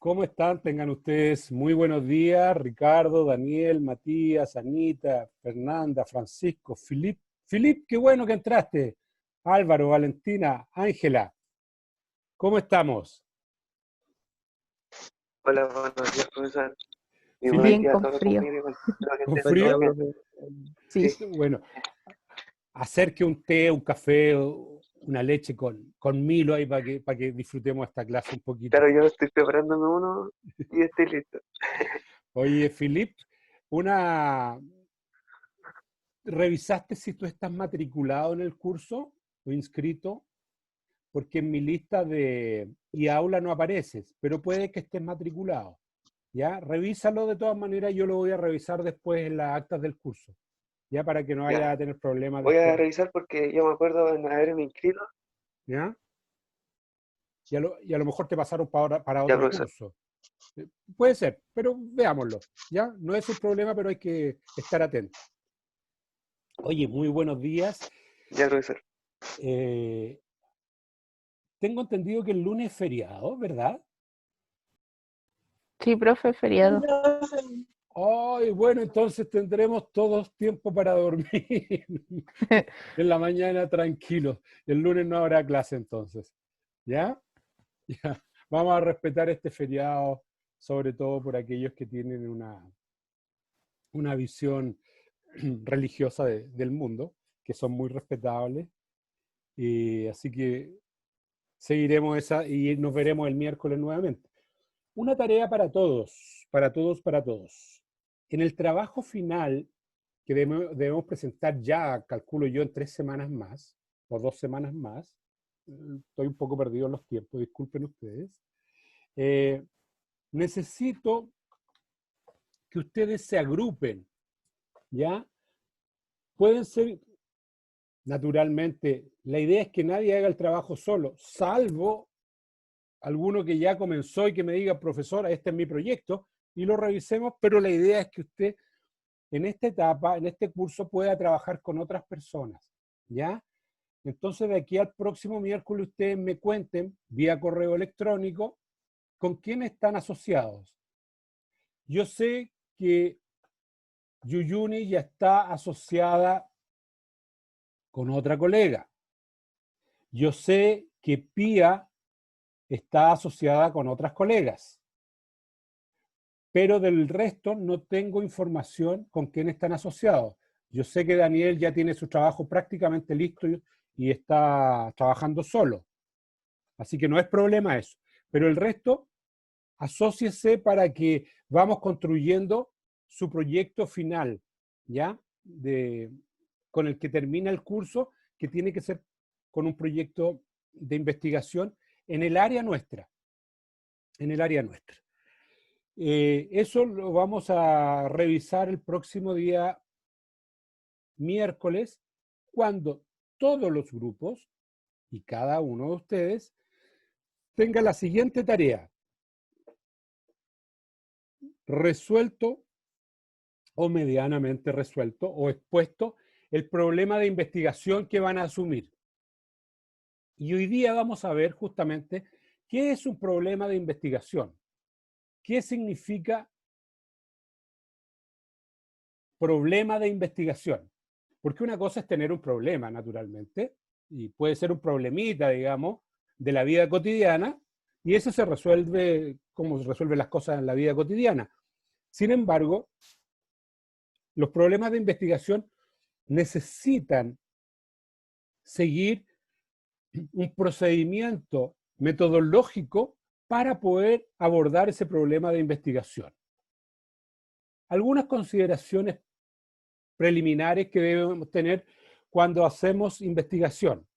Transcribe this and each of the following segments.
¿Cómo están? Tengan ustedes muy buenos días. Ricardo, Daniel, Matías, Anita, Fernanda, Francisco, Filip. Filip, qué bueno que entraste. Álvaro, Valentina, Ángela, ¿cómo estamos? Hola, buenos días, profesor. Y buenos Filip, Bien días a con todos los frío. compañeros. Espero que ¿con estén todos frío? bien. Sí. Sí, Bueno, acerque un té, un café, o una leche con Milo ahí para que disfrutemos esta clase un poquito. claro, yo estoy preparándome uno y estoy listo. Oye, Filip, una... ¿revisaste si tú estás matriculado en el curso o inscrito? Porque en mi lista de aula no apareces, pero puede que estés matriculado. ¿Ya? Revísalo de todas maneras, yo lo voy a revisar después en las actas del curso, ya para que no vaya Ya, a tener problemas voy a después. revisar porque yo me acuerdo de haberme inscrito. ¿Ya? Y a lo mejor te pasaron para Ya, otro profesor. curso. Puede ser, pero veámoslo. ¿Ya? No es un problema, pero hay que estar atento. Oye, muy buenos días. Ya, profesor. Tengo entendido que el lunes es feriado, ¿verdad? Sí, profe, feriado. Ay, bueno, entonces tendremos todos tiempo para dormir. En la mañana tranquilos. El lunes no habrá clase entonces. ¿Ya? Ya. Vamos a respetar este feriado, sobre todo por aquellos que tienen una visión religiosa del mundo, que son muy respetables. Así que seguiremos esa y nos veremos el miércoles nuevamente. Una tarea para todos, para todos, para todos. En el trabajo final que debemos presentar ya, calculo yo, en 3 semanas más, o 2 semanas más, estoy un poco perdido en los tiempos, disculpen ustedes, necesito que ustedes se agrupen, ¿ya? Pueden ser, naturalmente, la idea es que nadie haga el trabajo solo, salvo alguno que ya comenzó y que me diga, profesora, este es mi proyecto, y lo revisemos, pero la idea es que usted en esta etapa, en este curso, pueda trabajar con otras personas, ¿ya? Entonces, de aquí al próximo miércoles, ustedes me cuenten vía correo electrónico con quién están asociados. Yo sé que Yuyuni ya está asociada con otra colega. Yo sé que Pía está asociada con otras colegas. Pero del resto no tengo información con quién están asociados. Yo sé que Daniel ya tiene su trabajo prácticamente listo y está trabajando solo. Así que no es problema eso. Pero el resto, asóciese para que vamos construyendo su proyecto final, ¿ya? Con el que termina el curso, que tiene que ser con un proyecto de investigación en el área nuestra. En el área nuestra. Eso lo vamos a revisar el próximo día miércoles, cuando todos los grupos y cada uno de ustedes tenga la siguiente tarea: resuelto o medianamente resuelto o expuesto el problema de investigación que van a asumir. Y hoy día vamos a ver justamente qué es un problema de investigación, qué significa problema de investigación. Porque una cosa es tener un problema, naturalmente, y puede ser un problemita, digamos, de la vida cotidiana, y eso se resuelve como se resuelven las cosas en la vida cotidiana. Sin embargo, los problemas de investigación necesitan seguir un procedimiento metodológico para poder abordar ese problema de investigación. Algunas consideraciones preliminares que debemos tener cuando hacemos investigación.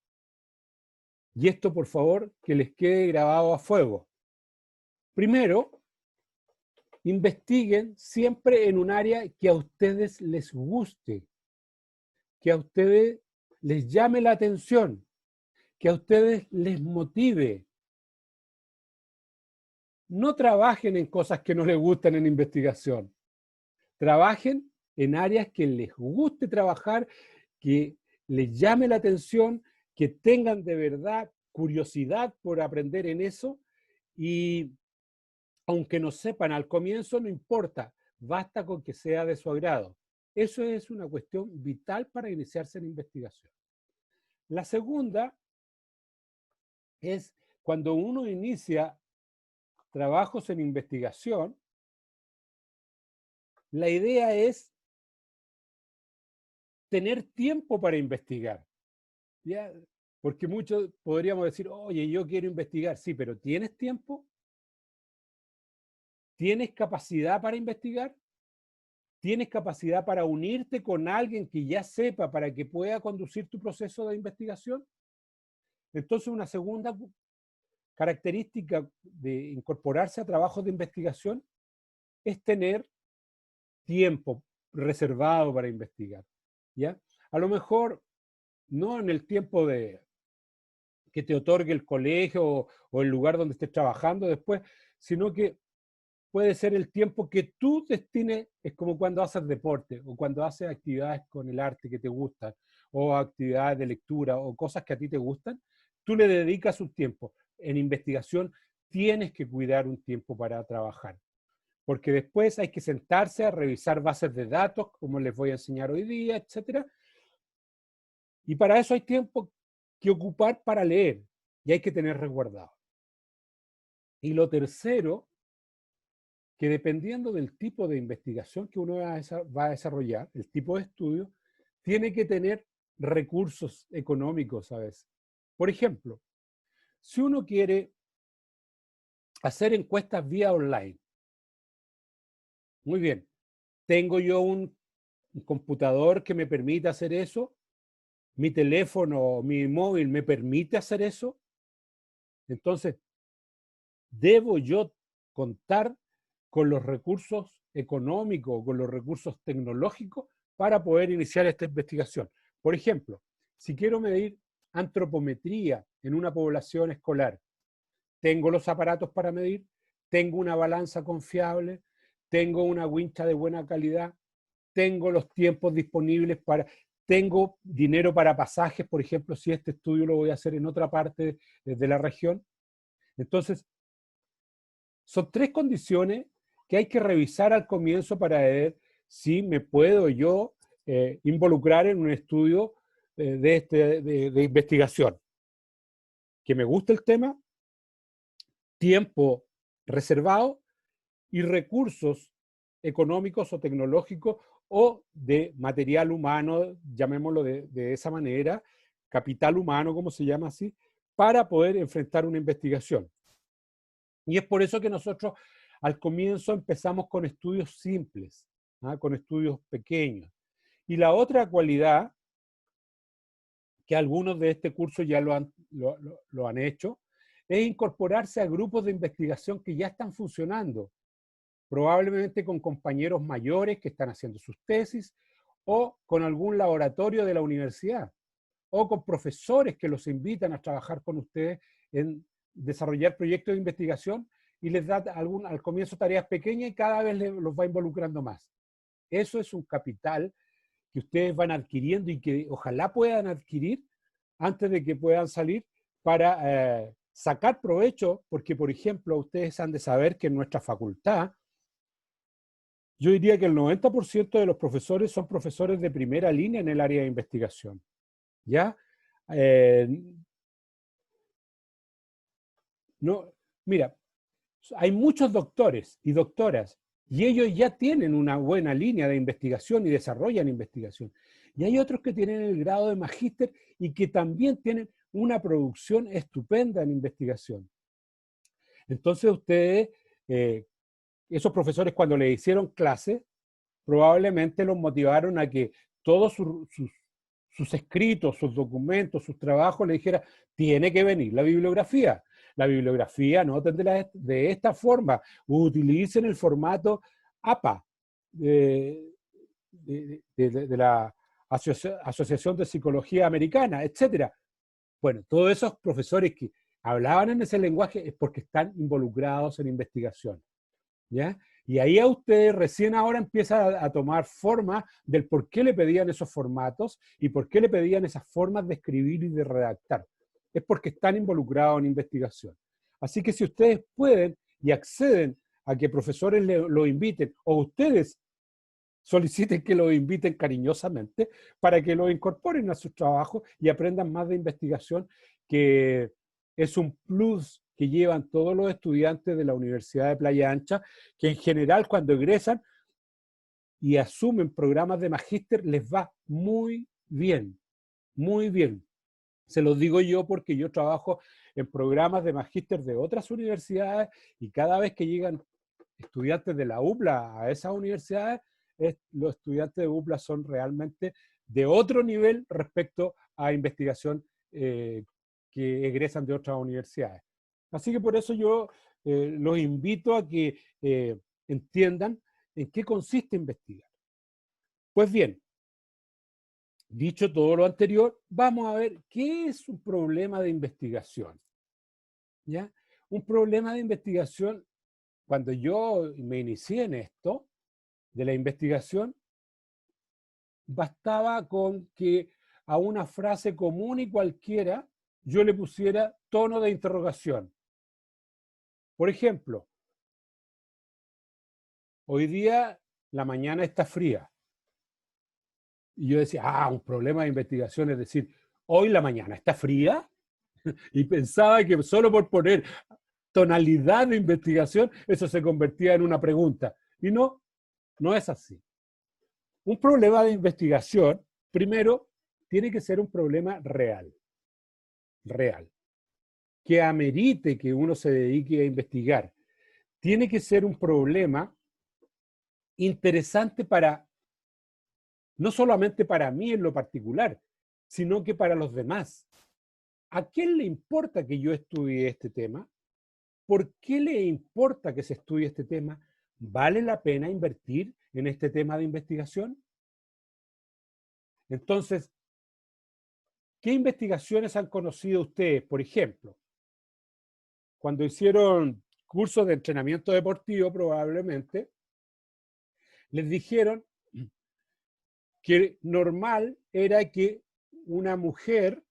Y esto, por favor, que les quede grabado a fuego. Primero, investiguen siempre en un área que a ustedes les guste, que a ustedes les llame la atención, que a ustedes les motive. No trabajen en cosas que no les gustan en investigación. Trabajen en áreas que les guste trabajar, que les llame la atención, que tengan de verdad curiosidad por aprender en eso y aunque no sepan al comienzo, no importa, basta con que sea de su agrado. Eso es una cuestión vital para iniciarse en investigación. La segunda es cuando uno inicia trabajos en investigación, la idea es tener tiempo para investigar, ¿ya? Porque muchos podríamos decir, oye, yo quiero investigar, sí, pero ¿tienes tiempo? ¿Tienes capacidad para investigar? ¿Tienes capacidad para unirte con alguien que ya sepa para que pueda conducir tu proceso de investigación? Entonces, una segunda característica de incorporarse a trabajos de investigación es tener tiempo reservado para investigar, ¿ya? A lo mejor no en el tiempo que te otorgue el colegio o el lugar donde estés trabajando después, sino que puede ser el tiempo que tú destines, es como cuando haces deporte o cuando haces actividades con el arte que te gustan o actividades de lectura o cosas que a ti te gustan, tú le dedicas un tiempo. En investigación tienes que cuidar un tiempo para trabajar, porque después hay que sentarse a revisar bases de datos, como les voy a enseñar hoy día, etcétera. Y para eso hay tiempo que ocupar para leer y hay que tener resguardado. Y lo tercero, que dependiendo del tipo de investigación que uno va a desarrollar, el tipo de estudio, tiene que tener recursos económicos a veces. Por ejemplo, si uno quiere hacer encuestas vía online, muy bien, ¿tengo yo un computador que me permita hacer eso? ¿Mi teléfono, mi móvil me permite hacer eso? Entonces, ¿debo yo contar con los recursos económicos, con los recursos tecnológicos para poder iniciar esta investigación? Por ejemplo, si quiero medir antropometría en una población escolar, ¿tengo los aparatos para medir? ¿Tengo una balanza confiable? ¿Tengo una wincha de buena calidad? ¿Tengo los tiempos disponibles para... ¿Tengo dinero para pasajes, por ejemplo, si este estudio lo voy a hacer en otra parte de la región? Entonces, son tres condiciones que hay que revisar al comienzo para ver si me puedo yo involucrar en un estudio de investigación. Que me guste el tema, tiempo reservado y recursos económicos o tecnológicos o de material humano, llamémoslo de esa manera, capital humano, como se llama así, para poder enfrentar una investigación. Y es por eso que nosotros al comienzo empezamos con estudios simples, ¿ah? Con estudios pequeños. Y la otra cualidad, que algunos de este curso ya lo han hecho, es incorporarse a grupos de investigación que ya están funcionando, probablemente con compañeros mayores que están haciendo sus tesis, o con algún laboratorio de la universidad, o con profesores que los invitan a trabajar con ustedes en desarrollar proyectos de investigación y les da al comienzo tareas pequeñas y cada vez los va involucrando más. Eso es un capital que ustedes van adquiriendo y que ojalá puedan adquirir antes de que puedan salir para sacar provecho, porque por ejemplo ustedes han de saber que en nuestra facultad yo diría que el 90% de los profesores son profesores de primera línea en el área de investigación, ¿ya? No, mira, hay muchos doctores y doctoras y ellos ya tienen una buena línea de investigación y desarrollan investigación. Y hay otros que tienen el grado de magíster y que también tienen una producción estupenda en investigación. Entonces ustedes, esos profesores cuando le hicieron clase, probablemente los motivaron a que todos sus escritos, sus documentos, sus trabajos le dijera, tiene que venir la bibliografía. La bibliografía no tendrá de esta forma. Utilicen el formato APA de la Asociación de Psicología Americana, etc. Bueno, todos esos profesores que hablaban en ese lenguaje es porque están involucrados en investigación, ¿ya? Y ahí a ustedes recién ahora empieza a tomar forma del por qué le pedían esos formatos y por qué le pedían esas formas de escribir y de redactar. Es porque están involucrados en investigación. Así que si ustedes pueden y acceden a que profesores lo inviten, o ustedes soliciten que lo inviten cariñosamente para que lo incorporen a sus trabajos y aprendan más de investigación, que es un plus que llevan todos los estudiantes de la Universidad de Playa Ancha, que en general cuando egresan y asumen programas de magíster les va muy bien, muy bien. Se los digo yo porque yo trabajo en programas de magíster de otras universidades y cada vez que llegan estudiantes de la UPLA a esas universidades, los estudiantes de UPLA son realmente de otro nivel respecto a investigación que egresan de otras universidades. Así que por eso yo los invito a que entiendan en qué consiste investigar. Pues bien, dicho todo lo anterior, vamos a ver qué es un problema de investigación. ¿Ya? Un problema de investigación, cuando yo me inicié en esto, de la investigación, bastaba con que a una frase común y cualquiera yo le pusiera tono de interrogación. Por ejemplo, hoy día la mañana está fría. Y yo decía, un problema de investigación es decir, hoy la mañana está fría. Y pensaba que solo por poner tonalidad de investigación, eso se convertía en una pregunta. Y no, no es así. Un problema de investigación, primero, tiene que ser un problema real, que amerite que uno se dedique a investigar. Tiene que ser un problema interesante no solamente para mí en lo particular, sino que para los demás. ¿A quién le importa que yo estudie este tema? ¿Por qué le importa que se estudie este tema? ¿Vale la pena invertir en este tema de investigación? Entonces, ¿qué investigaciones han conocido ustedes? Por ejemplo, cuando hicieron cursos de entrenamiento deportivo, probablemente, les dijeron que normal era que una mujer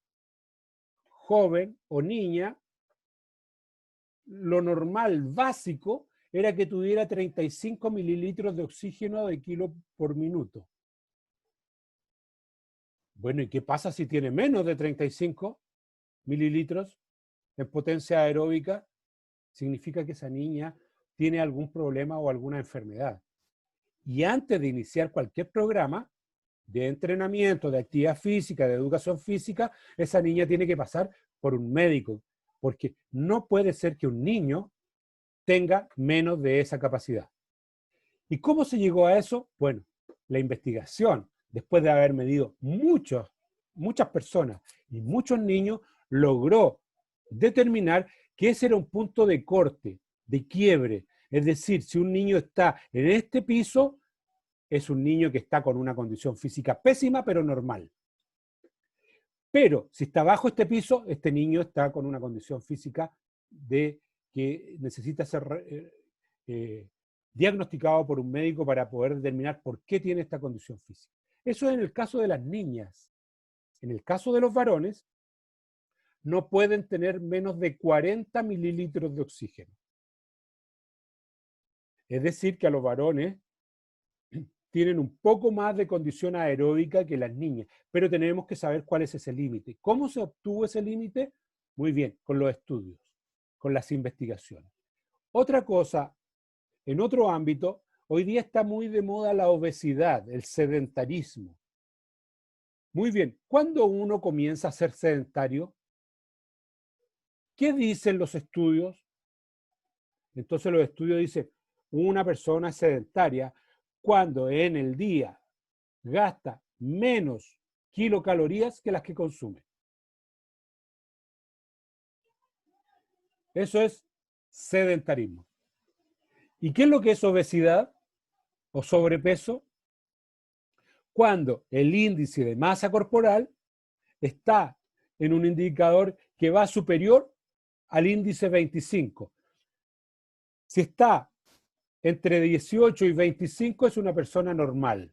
joven o niña, lo normal, básico, era que tuviera 35 mililitros de oxígeno de kilo por minuto. Bueno, ¿y qué pasa si tiene menos de 35 mililitros en potencia aeróbica? Significa que esa niña tiene algún problema o alguna enfermedad. Y antes de iniciar cualquier programa de entrenamiento, de actividad física, de educación física, esa niña tiene que pasar por un médico, porque no puede ser que un niño tenga menos de esa capacidad. ¿Y cómo se llegó a eso? Bueno, la investigación, después de haber medido muchas personas y muchos niños, logró determinar que ese era un punto de corte, de quiebre. Es decir, si un niño está en este piso, es un niño que está con una condición física pésima, pero normal. Pero si está bajo este piso, este niño está con una condición física que necesita ser diagnosticado por un médico para poder determinar por qué tiene esta condición física. Eso es en el caso de las niñas. En el caso de los varones, no pueden tener menos de 40 mililitros de oxígeno. Es decir, que a los varones tienen un poco más de condición aeróbica que las niñas, pero tenemos que saber cuál es ese límite. ¿Cómo se obtuvo ese límite? Muy bien, con los estudios, con las investigaciones. Otra cosa, en otro ámbito, hoy día está muy de moda la obesidad, el sedentarismo. Muy bien, ¿cuándo uno comienza a ser sedentario? ¿Qué dicen los estudios? Entonces los estudios dicen, una persona es sedentaria cuando en el día gasta menos kilocalorías que las que consume. Eso es sedentarismo. ¿Y qué es lo que es obesidad o sobrepeso? Cuando el índice de masa corporal está en un indicador que va superior al índice 25. Si está entre 18 y 25 es una persona normal.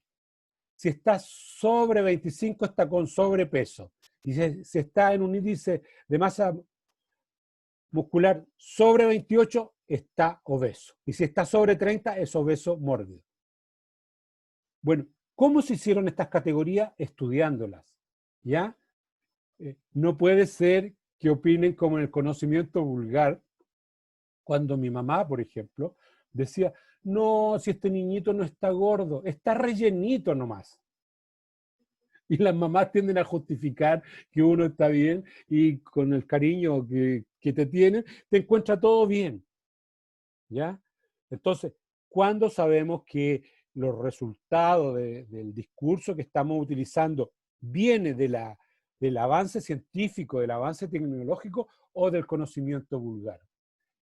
Si está sobre 25 está con sobrepeso. Y si está en un índice de masa muscular sobre 28 está obeso. Y si está sobre 30, es obeso mórbido. Bueno, ¿cómo se hicieron estas categorías? Estudiándolas, ¿ya? No puede ser que opinen como en el conocimiento vulgar, cuando mi mamá, por ejemplo, decía, no, si este niñito no está gordo, está rellenito nomás. Y las mamás tienden a justificar que uno está bien y con el cariño que te tienen, te encuentra todo bien, ¿ya? Entonces, ¿cuándo sabemos que los resultados del discurso que estamos utilizando viene del avance científico, del avance tecnológico o del conocimiento vulgar?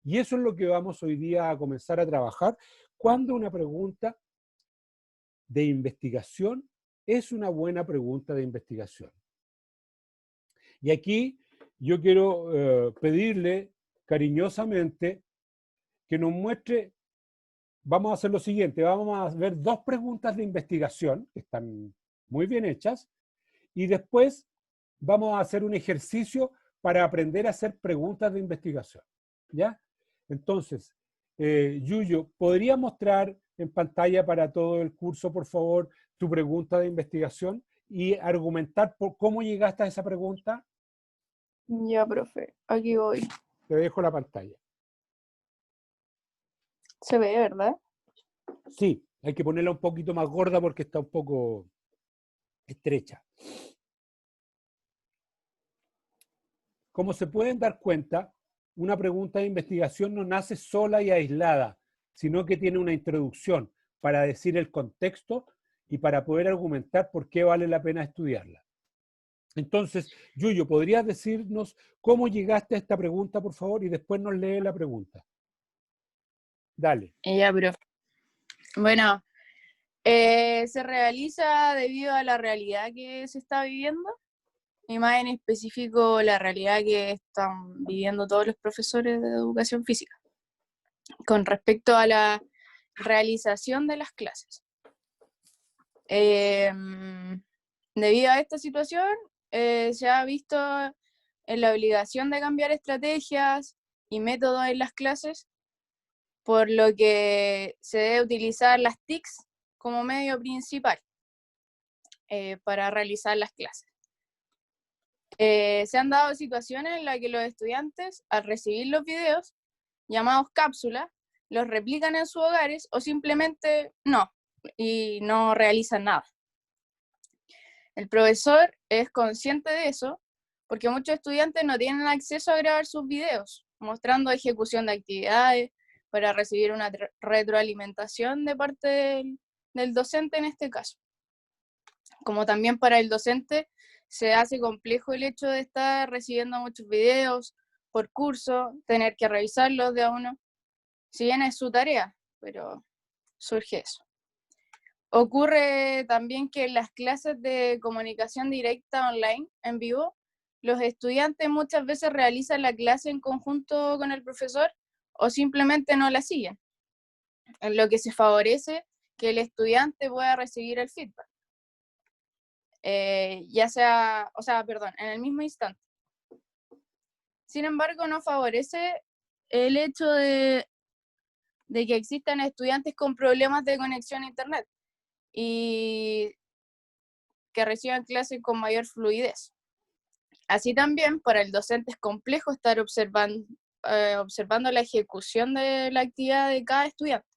Y eso es lo que vamos hoy día a comenzar a trabajar cuando una pregunta de investigación es una buena pregunta de investigación. Y aquí yo quiero pedirle cariñosamente que nos muestre, vamos a hacer lo siguiente, vamos a ver 2 preguntas de investigación, que están muy bien hechas, y después vamos a hacer un ejercicio para aprender a hacer preguntas de investigación, ¿ya? Entonces, Yuyo, ¿podría mostrar en pantalla para todo el curso, por favor, tu pregunta de investigación y argumentar por cómo llegaste a esa pregunta? Ya, profe, aquí voy. Te dejo la pantalla. Se ve, ¿verdad? Sí, hay que ponerla un poquito más gorda porque está un poco estrecha. Como se pueden dar cuenta, una pregunta de investigación no nace sola y aislada, sino que tiene una introducción para decir el contexto y para poder argumentar por qué vale la pena estudiarla. Entonces, Yuyo, ¿podrías decirnos cómo llegaste a esta pregunta, por favor? Y después nos lee la pregunta. Dale. Ya, profe. Bueno, se realiza debido a la realidad que se está viviendo, y más en específico la realidad que están viviendo todos los profesores de educación física, con respecto a la realización de las clases. Debido a esta situación, se ha visto en la obligación de cambiar estrategias y métodos en las clases, por lo que se debe utilizar las TICs como medio principal para realizar las clases. Se han dado situaciones en las que los estudiantes, al recibir los videos, llamados cápsulas, los replican en sus hogares o simplemente no realizan nada. El profesor es consciente de eso porque muchos estudiantes no tienen acceso a grabar sus videos, mostrando ejecución de actividades para recibir una retroalimentación de parte del docente en este caso. Como también para el docente se hace complejo el hecho de estar recibiendo muchos videos por curso, tener que revisarlos de a uno, si bien es su tarea, pero surge eso. Ocurre también que en las clases de comunicación directa online, en vivo, los estudiantes muchas veces realizan la clase en conjunto con el profesor o simplemente no la siguen, en lo que se favorece que el estudiante pueda recibir el feedback. En el mismo instante. Sin embargo, no favorece el hecho de que existan estudiantes con problemas de conexión a internet y que reciban clases con mayor fluidez. Así también, para el docente es complejo estar observando la ejecución de la actividad de cada estudiante,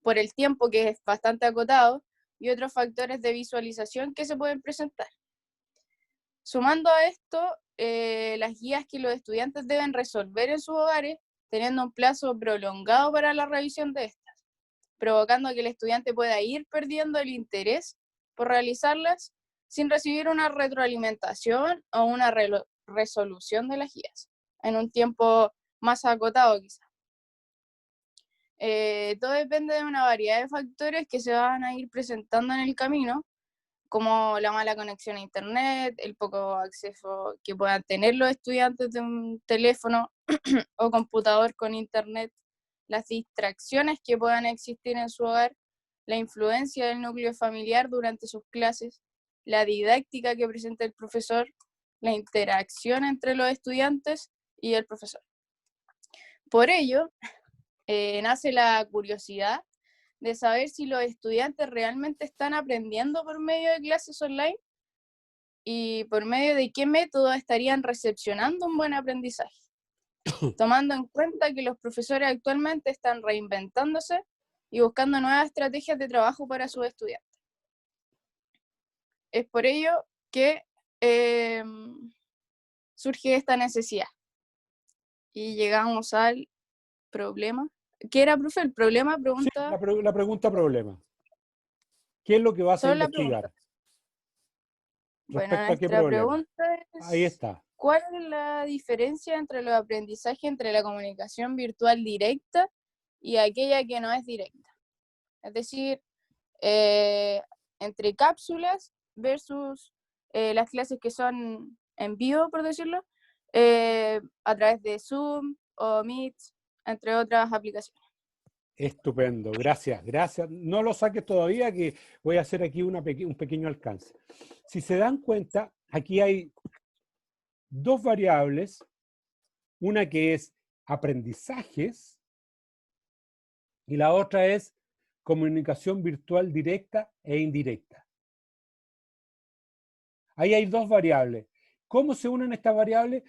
por el tiempo que es bastante acotado y otros factores de visualización que se pueden presentar. Sumando a esto, las guías que los estudiantes deben resolver en sus hogares, teniendo un plazo prolongado para la revisión de estas, provocando que el estudiante pueda ir perdiendo el interés por realizarlas sin recibir una retroalimentación o una resolución de las guías, en un tiempo más acotado quizás. Todo depende de una variedad de factores que se van a ir presentando en el camino, como la mala conexión a internet, el poco acceso que puedan tener los estudiantes de un teléfono o computador con internet, las distracciones que puedan existir en su hogar, la influencia del núcleo familiar durante sus clases, la didáctica que presenta el profesor, la interacción entre los estudiantes y el profesor. Por ello, nace la curiosidad de saber si los estudiantes realmente están aprendiendo por medio de clases online y por medio de qué método estarían recepcionando un buen aprendizaje, tomando en cuenta que los profesores actualmente están reinventándose y buscando nuevas estrategias de trabajo para sus estudiantes. Es por ello que surge esta necesidad. Y llegamos al problema. ¿Qué era, profe? ¿El problema? Sí, Pregunta. la pregunta problema. ¿Qué es lo que vas a Solo la investigar? pregunta. Bueno, ¿Respecto a qué nuestra problema? pregunta Ahí es, está. ¿cuál es la diferencia entre los aprendizajes entre la comunicación virtual directa y aquella que no es directa? Es decir, entre cápsulas versus las clases que son en vivo, por decirlo, a través de Zoom o Meet, entre otras aplicaciones. Estupendo, gracias, gracias. No lo saques todavía, que voy a hacer aquí un pequeño alcance. Si se dan cuenta, aquí hay dos variables, una que es aprendizajes y la otra es comunicación virtual directa e indirecta. Ahí hay dos variables. ¿Cómo se unen estas variables?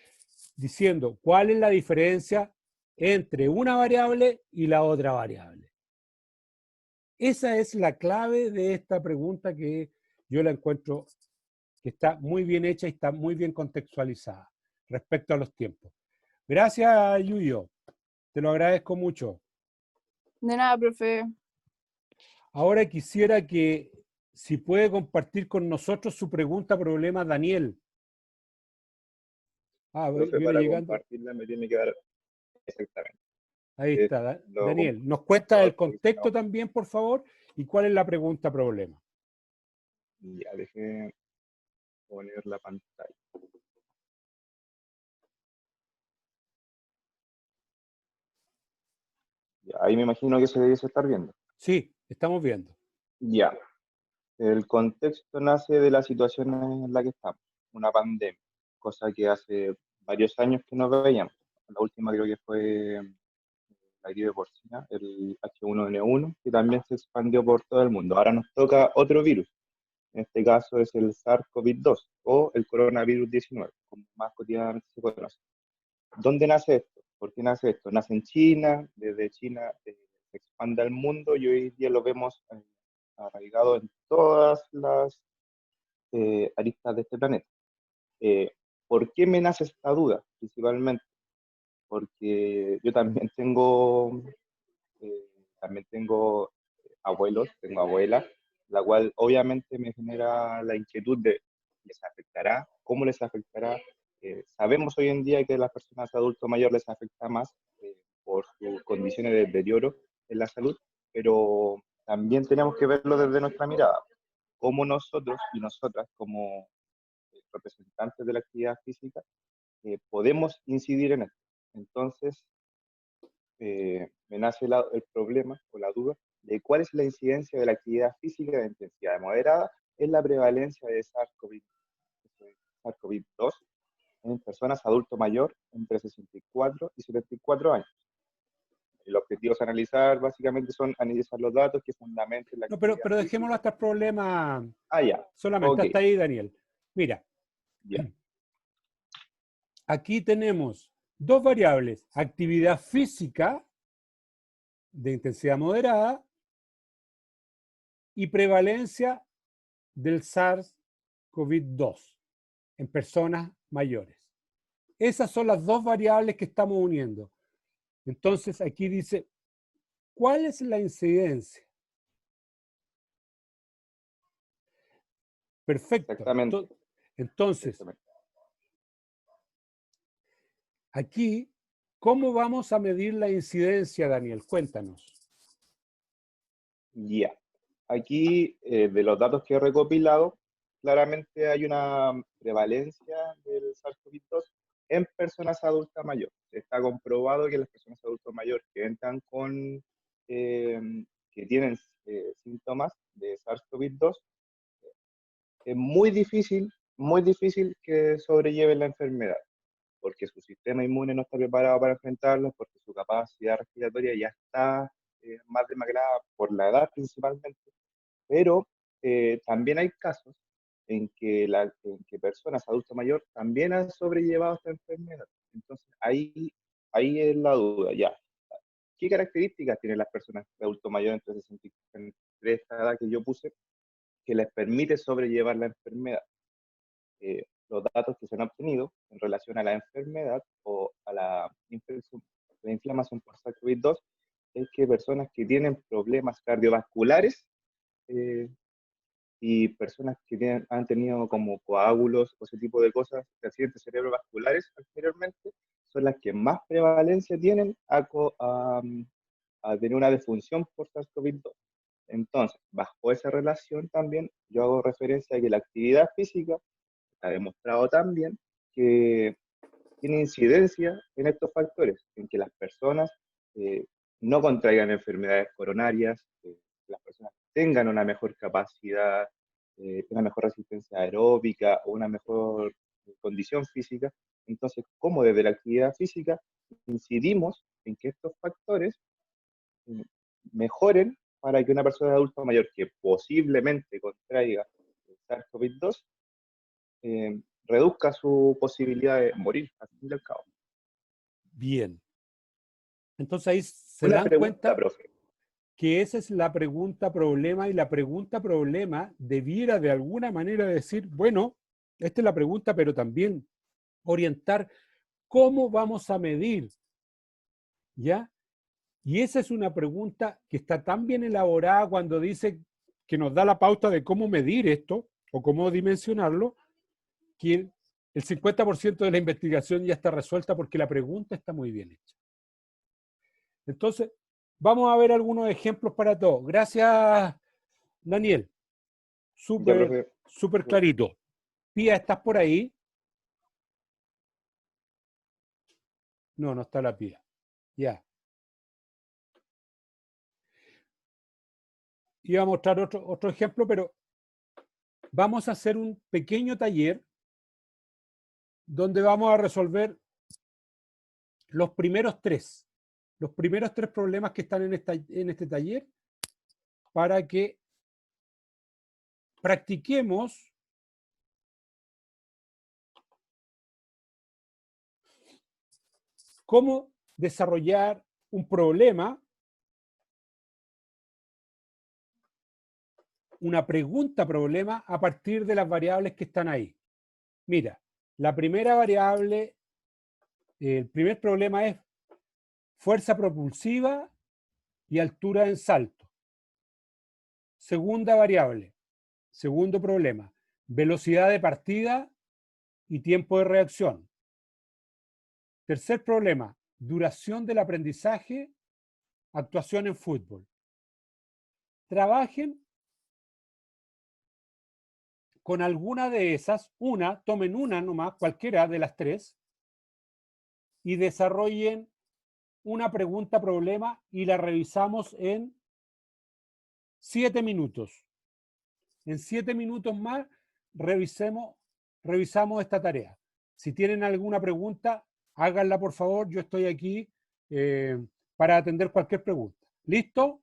Diciendo cuál es la diferencia entre una variable y la otra variable. Esa es la clave de esta pregunta, que yo la encuentro que está muy bien hecha y está muy bien contextualizada respecto a los tiempos. Gracias, Yuyo. Te lo agradezco mucho. De nada, profe. Ahora quisiera que, si puede compartir con nosotros su pregunta, problema, Daniel. Profe, viene para llegando. compartirla me tiene que dar exactamente. Ahí Es está, lo Daniel. ¿Nos cuenta el contexto no, también, por favor? ¿Y cuál es la pregunta, problema? ya dejé poner la pantalla. Ya, ahí me imagino que se debiese estar viendo. Sí, estamos viendo. Ya. El contexto nace de la situación en la que estamos, una pandemia, cosa que hace varios años que no veíamos. La última creo que fue la gripe porcina, el H1N1, que también se expandió por todo el mundo. Ahora nos toca otro virus. En este caso es el SARS-CoV-2 o el coronavirus 19, como más cotidianamente se conoce. ¿Dónde nace esto? ¿Por qué nace esto? Nace en China, desde China se expande al mundo y hoy día lo vemos arraigado en todas las aristas de este planeta. ¿Por qué me nace esta duda? Principalmente porque yo también tengo abuelos, tengo abuela, la cual obviamente me genera la inquietud de ¿les afectará? ¿Cómo les afectará? Sabemos hoy en día que a las personas adultos mayores les afecta más por sus condiciones de deterioro en la salud, pero también tenemos que verlo desde nuestra mirada, cómo nosotros y nosotras como representantes de la actividad física podemos incidir en esto. Entonces, me nace el problema o la duda de cuál es la incidencia de la actividad física de intensidad moderada en la prevalencia de SARS-CoV-2 en personas adulto mayor entre 64 y 74 años. El objetivo es analizar, básicamente son analizar los datos que fundamenten la No, actividad pero física. dejémoslo hasta el problema Ya. solamente, Okay. hasta ahí, Daniel. Mira, Ya. aquí tenemos dos variables: actividad física de intensidad moderada y prevalencia del SARS-CoV-2 en personas mayores. Esas son las dos variables que estamos uniendo. Entonces aquí dice, ¿cuál es la incidencia? Perfecto. Exactamente. Entonces, Exactamente. aquí, ¿cómo vamos a medir la incidencia, Daniel? Cuéntanos. Ya. Aquí, de los datos que he recopilado, claramente hay una prevalencia del SARS-CoV-2 en personas adultas mayores. Está comprobado que las personas adultas mayores que entran que tienen síntomas de SARS-CoV-2, es muy difícil que sobrelleven la enfermedad. porque su sistema inmune no está preparado para enfrentarlos, porque su capacidad respiratoria ya está más demacrada por la edad principalmente, pero también hay casos en que personas adultos mayores también han sobrellevado esta enfermedad. Entonces, ahí es la duda, ya. ¿Qué características tienen las personas de adulto mayor entre 63 esta edad que yo puse que les permite sobrellevar la enfermedad? Los datos que se han obtenido en relación a la enfermedad o a la inflamación por SARS-CoV-2 es que personas que tienen problemas cardiovasculares y personas que han tenido como coágulos o ese tipo de cosas, accidentes cerebrovasculares anteriormente, son las que más prevalencia tienen a tener una defunción por SARS-CoV-2. Entonces, bajo esa relación también, yo hago referencia a que la actividad física ha demostrado también que tiene incidencia en estos factores, en que las personas no contraigan enfermedades coronarias, las personas tengan una mejor capacidad, una mejor resistencia aeróbica o una mejor condición física. Entonces, ¿cómo desde la actividad física incidimos en que estos factores eh, mejoren para que una persona adulta mayor que posiblemente contraiga el SARS-CoV-2 reduzca su posibilidad de morir, al fin y al cabo? Bien. Entonces ahí se Una dan pregunta, cuenta profe. que esa es la pregunta problema, y la pregunta problema debiera de alguna manera decir, bueno, esta es la pregunta, pero también orientar cómo vamos a medir, ¿ya? Y esa es una pregunta que está tan bien elaborada cuando dice que nos da la pauta de cómo medir esto o cómo dimensionarlo, que el 50% de la investigación ya está resuelta porque la pregunta está muy bien hecha. Entonces, vamos a ver algunos ejemplos para todos. Gracias, Daniel. Ya, profe. Súper clarito. Pía, ¿estás por ahí? No, no está la Pía. Ya. Iba a mostrar otro ejemplo, pero vamos a hacer un pequeño taller donde vamos a resolver los primeros tres problemas que están en este taller para que practiquemos cómo desarrollar un problema, una pregunta problema a partir de las variables que están ahí. Mira, la primera variable, el primer problema es fuerza propulsiva y altura en salto. Segunda variable, segundo problema, velocidad de partida y tiempo de reacción. Tercer problema, duración del aprendizaje, actuación en fútbol. Trabajen con alguna de esas, tomen una nomás, cualquiera de las tres, y desarrollen una pregunta problema y la revisamos en 7 minutos. En 7 minutos más revisamos esta tarea. Si tienen alguna pregunta, háganla por favor. Yo estoy aquí para atender cualquier pregunta. ¿Listo?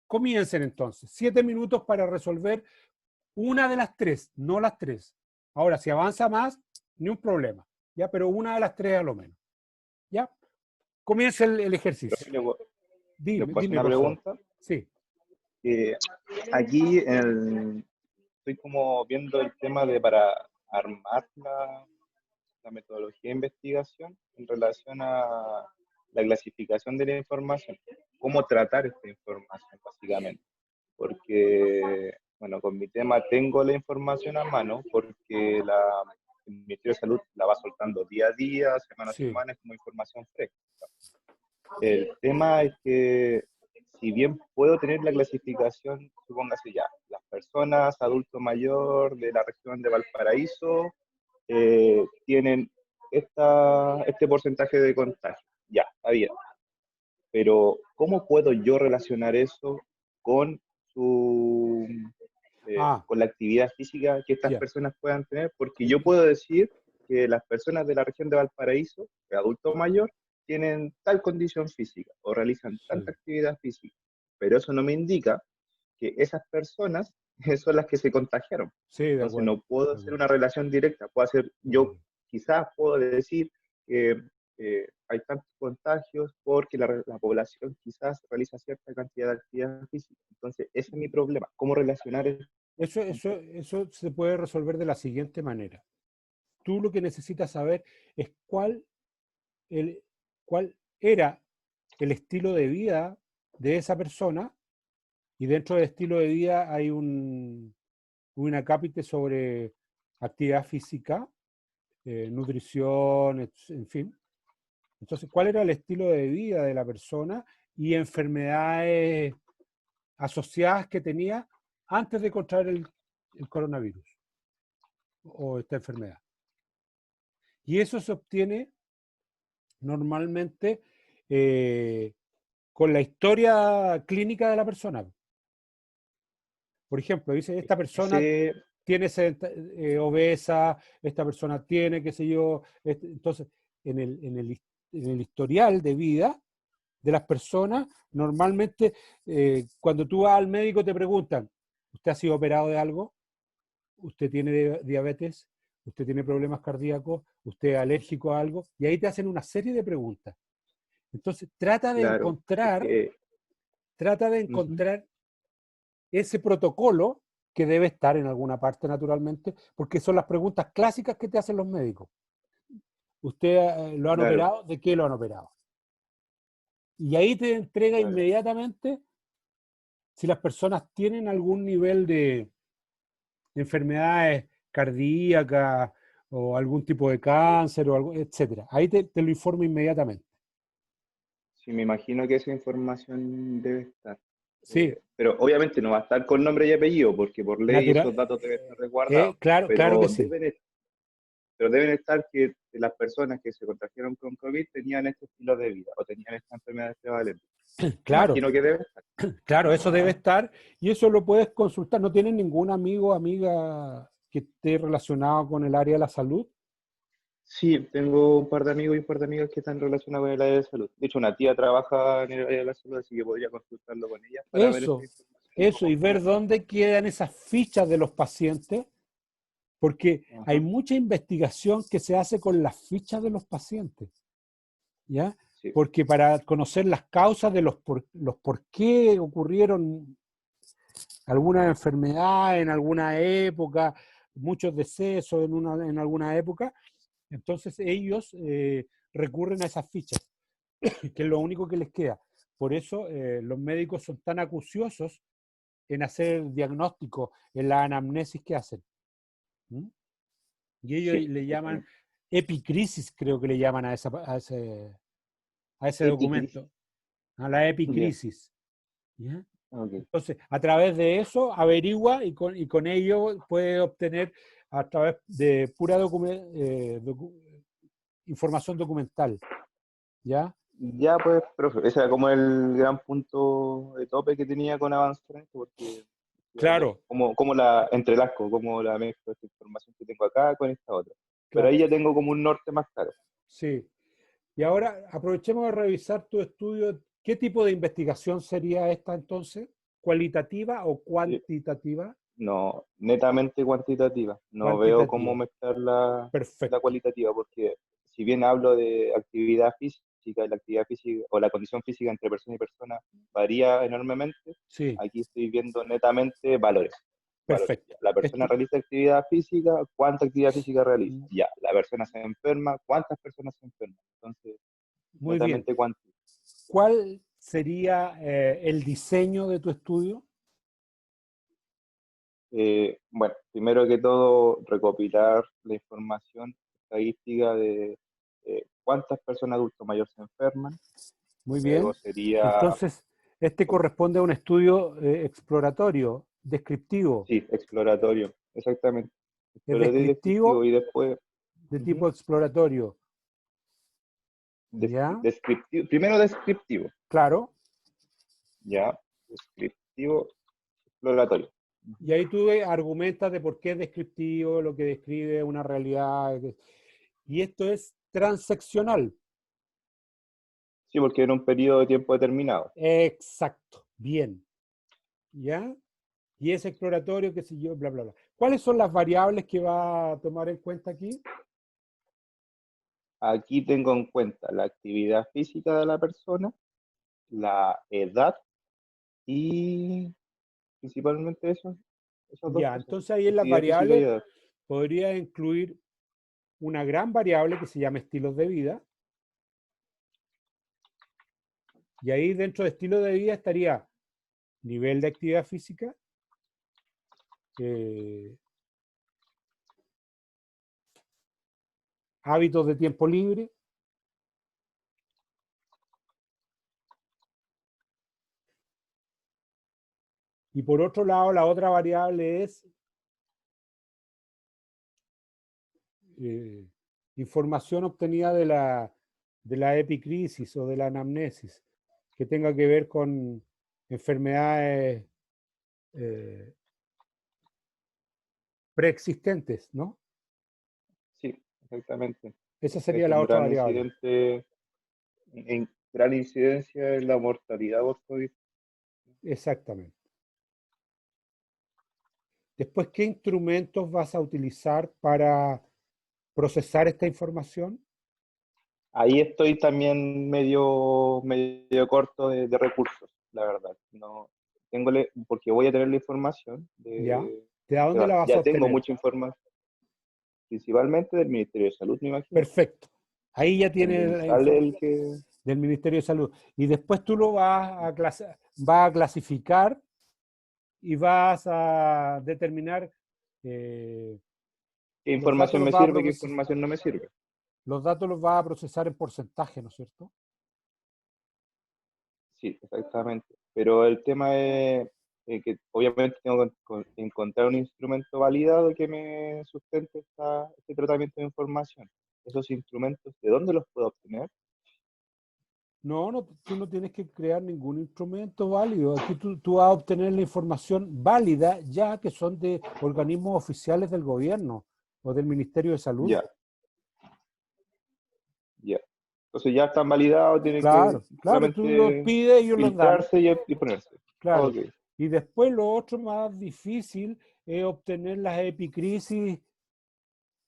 Comiencen entonces. 7 minutos para resolver una de las tres, no las tres. Ahora, si avanza más, ni un problema. ¿Ya? Pero una de las tres a lo menos. ¿Ya? Comienza el ejercicio. ¿Le puedo Dime, hacer una por favor. pregunta? Sí. Aquí estoy como viendo el tema de para armar la metodología de investigación en relación a la clasificación de la información. ¿Cómo tratar esta información, básicamente? Porque, bueno, con mi tema tengo la información a mano porque el Ministerio de Salud la va soltando día a día, semana a Sí. semana, es como información fresca. El tema es que, si bien puedo tener la clasificación, supóngase ya, las personas adulto mayor de la región de Valparaíso tienen este porcentaje de contagio. Ya, está bien. Pero, ¿cómo puedo yo relacionar eso con con la actividad física que estas Ya. personas puedan tener? Porque yo puedo decir que las personas de la región de Valparaíso, de adulto mayor, tienen tal condición física o realizan tanta Sí, actividad física, pero eso no me indica que esas personas son las que se contagiaron. sí, de Entonces acuerdo. no puedo De hacer acuerdo, una relación directa, puedo hacer, de yo acuerdo. quizás puedo decir que hay tantos contagios porque la población quizás realiza cierta cantidad de actividad física. Entonces ese es mi problema, cómo relacionar el concepto. Eso se puede resolver de la siguiente manera. Tú lo que necesitas saber es el, cuál era el estilo de vida de esa persona, y dentro del estilo de vida hay un acápite sobre actividad física, nutrición, en fin. Entonces, ¿cuál era el estilo de vida de la persona y enfermedades asociadas que tenía antes de contraer el coronavirus o esta enfermedad? Y eso se obtiene normalmente con la historia clínica de la persona. Por ejemplo, dice, esta persona Ese, tiene obesa, esta persona tiene, qué sé yo. Entonces, en el historial de vida de las personas, normalmente cuando tú vas al médico te preguntan, ¿usted ha sido operado de algo? ¿Usted tiene diabetes? ¿Usted tiene problemas cardíacos? ¿Usted es alérgico a algo? Y ahí te hacen una serie de preguntas. Entonces, claro, es que, trata de ujú, encontrar ese protocolo que debe estar en alguna parte naturalmente, porque son las preguntas clásicas que te hacen los médicos. ¿Usted lo han claro, operado? ¿De qué lo han operado? Y ahí te entrega claro. inmediatamente si las personas tienen algún nivel de enfermedades cardíacas o algún tipo de cáncer o algo, etcétera. Ahí te lo informa inmediatamente. Sí, me imagino que esa información debe estar. Sí, Pero obviamente no va a estar con nombre y apellido, porque por ley natural. esos datos deben estar resguardados. Claro, claro que Pero sí. deben estar que las personas que se contagiaron con COVID tenían este estilo de vida o tenían esta enfermedad prevalente. Me Claro, imagino que debe estar. claro, eso debe estar y eso lo puedes consultar. ¿No tienes ningún amigo o amiga que esté relacionado con el área de la salud? Sí, tengo un par de amigos y un par de amigas que están relacionados con el área de salud. De hecho, una tía trabaja en el área de la salud, así que podría consultarlo con ella para ver esta Eso, información eso, y ver completa. dónde quedan esas fichas de los pacientes, porque hay Ajá, mucha investigación que se hace con las fichas de los pacientes, ¿ya? sí, Porque para conocer las causas de los por qué ocurrieron alguna enfermedad en alguna época, muchos decesos en alguna época, entonces ellos recurren a esas fichas, que es lo único que les queda. Por eso los médicos son tan acuciosos en hacer diagnóstico, en la anamnesis que hacen. ¿Mm? Y ellos sí, le llaman justamente. epicrisis, creo que le llaman a ese Epicrisis. documento, a la Ya, epicrisis. ¿Ya? ok. Entonces, a través de eso averigua y con ello puede obtener a través de pura información documental. ¿Ya? Ya pues, profe, ese era como el gran punto de tope que tenía con avanzar en esto, porque decía yo, Claro, cómo la entrelazco, cómo la mezclo esta información que tengo acá con esta otra. Pero claro. ahí ya tengo como un norte más claro. Sí. Y ahora aprovechemos de revisar tu estudio. ¿Qué tipo de investigación sería esta entonces? ¿Cualitativa o Sí, cuantitativa? no, netamente cuantitativa. No veo cómo Cuantitativa. mezclar la Perfecto. cualitativa, porque si bien hablo de actividad física, y la actividad física o la condición física entre persona y persona varía enormemente, Sí, aquí estoy viendo netamente valores. Valores. perfecto. Ya, la persona realiza actividad física, ¿cuánta actividad física realiza? Ya, la persona se enferma, ¿cuántas personas se enferman? Entonces, Muy bien. netamente cuántico. ¿Cuál sería el diseño de tu estudio? Bueno, primero que todo, recopilar la información estadística de cuántas personas adultos mayores se enferman. Muy Luego bien. sería, Entonces, este corresponde a un estudio exploratorio, descriptivo. sí, exploratorio, exactamente. Es Exploratorio y descriptivo. descriptivo Y después, de ujú, tipo exploratorio. ¿Ya? descriptivo, primero descriptivo, Claro. ya, descriptivo, exploratorio. Y ahí tú argumentas de por qué es descriptivo, lo que describe una realidad. Y esto es transeccional. Sí, porque era un periodo de tiempo determinado. Exacto. Bien. ¿Ya? Y es exploratorio, qué sé yo, bla, bla, bla. ¿Cuáles son las variables que va a tomar en cuenta aquí? Aquí tengo en cuenta la actividad física de la persona, la edad y principalmente eso, esas dos Ya, cosas, entonces ahí en las actividad física y variables edad. podría incluir una gran variable que se llama estilos de vida. Y ahí dentro de estilo de vida estaría nivel de actividad física, eh, hábitos de tiempo libre, y por otro lado la otra variable es información obtenida de la epicrisis o de la anamnesis, que tenga que ver con enfermedades preexistentes, ¿no? Sí, exactamente. Esa Es sería la un otra gran variable. incidente, en gran incidencia en la mortalidad por COVID. Exactamente. Después, ¿qué instrumentos vas a utilizar para procesar esta información? Ahí estoy también medio corto de recursos, la verdad. No, porque voy a tener la información ¿Ya? ¿De dónde la vas a ya tengo obtener? mucha información, principalmente del Ministerio de Salud, me imagino, Perfecto. Ahí ya donde tiene me la sale información el que, del Ministerio de Salud. Y después tú lo vas a clasificar y vas a determinar, eh, qué los datos información los me vas a sirve, qué procesar, información no me sirve. los datos los vas a procesar en porcentaje, ¿no es cierto? Sí, exactamente. Pero el tema es que obviamente tengo que encontrar un instrumento validado que me sustente este tratamiento de información. Esos instrumentos, ¿de dónde los puedo obtener? No, no, tú no tienes que crear ningún instrumento válido. Aquí tú vas a obtener la información válida ya que son de organismos oficiales del gobierno o del Ministerio de Salud. Ya, ya. Entonces ya están validados, tienen que Claro, claro, tú los solamente pides, ellos los dan. filtrarse y ponerse. Claro. Ok, Y después lo otro más difícil es obtener las epicrisis